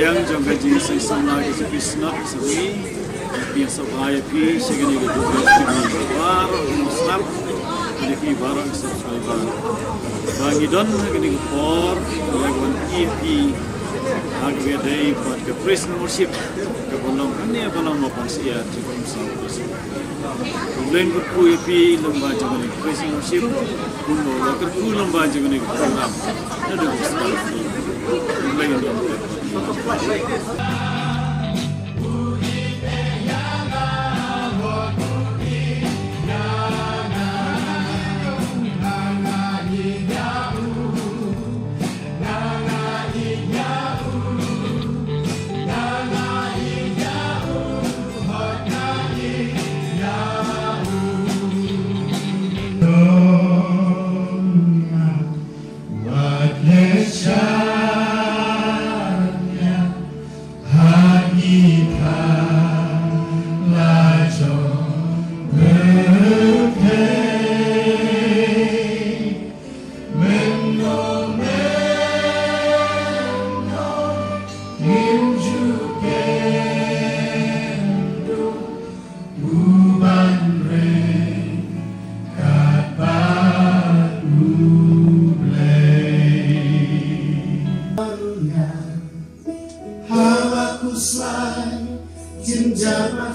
Yang jangka Jingiaseng Samla Kjp Synod Sepngi biasa bahaya pi segini ke bar Muslim jadi barang subscriber bagi don segini ke por lawan Kjp agak dari buat ke press membership ke Balang ini Balang Mawphansyiar Kjp Synod Sepngi kemudian ke Kjp lembaga segini press membership kuno laker ku lembaga segini ke program ada sekali kemudian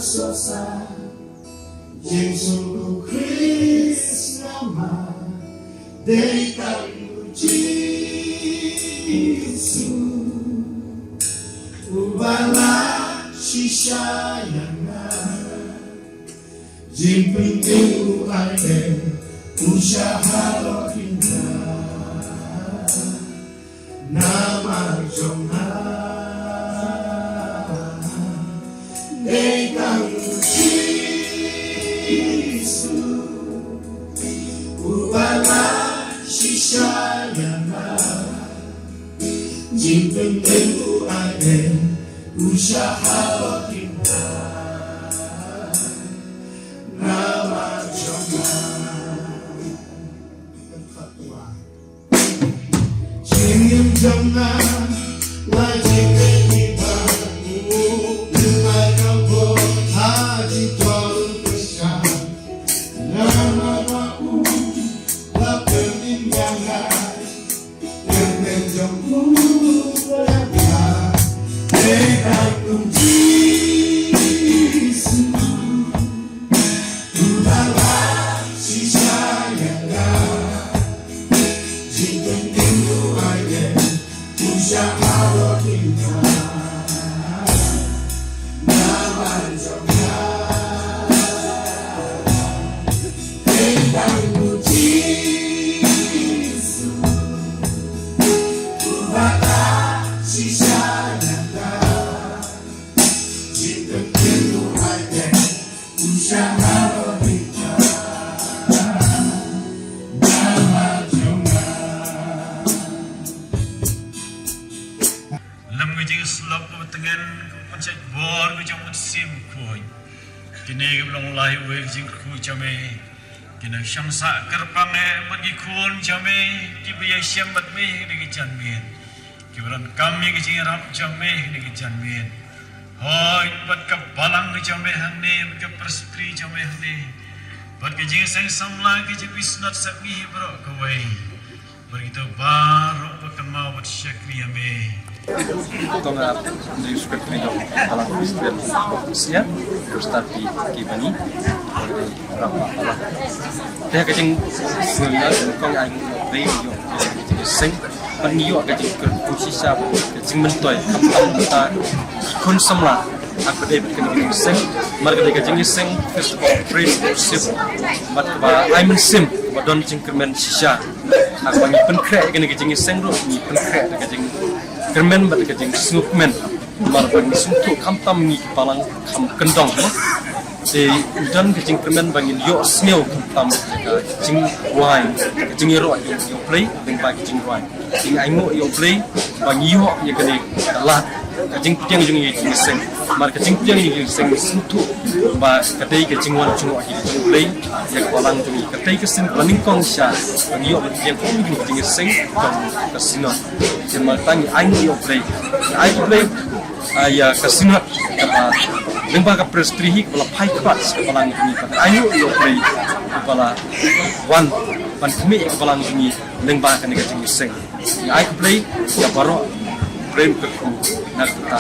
Sosa, Jengsu Chris nama, Dekat Yesu, Ubala Shisha Yana, Jempingu Ade, Ushahalo Inna, Nama Jonah. Dekat Yesu, Ubala Shisha Yana, Jempingu Ade, Ushahalo Inna, Nama Jonah. Jengim Jonah, wajib kini belum lahir wajib ku jame kini syamsa kerpange bagi kun jame kibaya syambat me dengan janmin kibaran kami kecing rap jame dengan janmin hoi buat ke Balang jame hane ke Perspri jame hane buat ke Jingiaseng Samla Kjp Synod Sepngi bro kawai begitu baru berkenal buat syakri ame Tengah di script video Balang Kristian Mawphansyiar Ustadi Kibani berapa Allah dia kecing sebenarnya kong ang radio Jingiaseng peniyo kecing kerusisa kecing mentoy kampung kita kun Samla aku deh bikin Jingiaseng mereka deh Jingiaseng festival praise worship mat keba I'm sim badon cingkermen sisa aku panggil penkrek kena Jingiaseng ro ni penkrek kecing kermen bat kecing snukmen marban suntuk kamtam ni Balang kam kendong dan kecing kermen bangin yo smell kamtam kecing wine kecing ro yo play dengan kecing wine kecing aingo yo play bang yo ye kene lat kecing piang jung ye Jingiaseng mar kecing piang ye Jingiaseng suntuk ba kadai kecing wan chung hi jung play ye Balang jung kadai kesin planning kong sha bang yo piang kong Jingiaseng kong kasino Jemaah tanya, I know you play. ya kasinat lembaga prestri kepala paikrat kepala ini ayu yo play kepala wan kami kepala ini lembaga negara Jingiaseng ayu play ya baru prem keku nak kita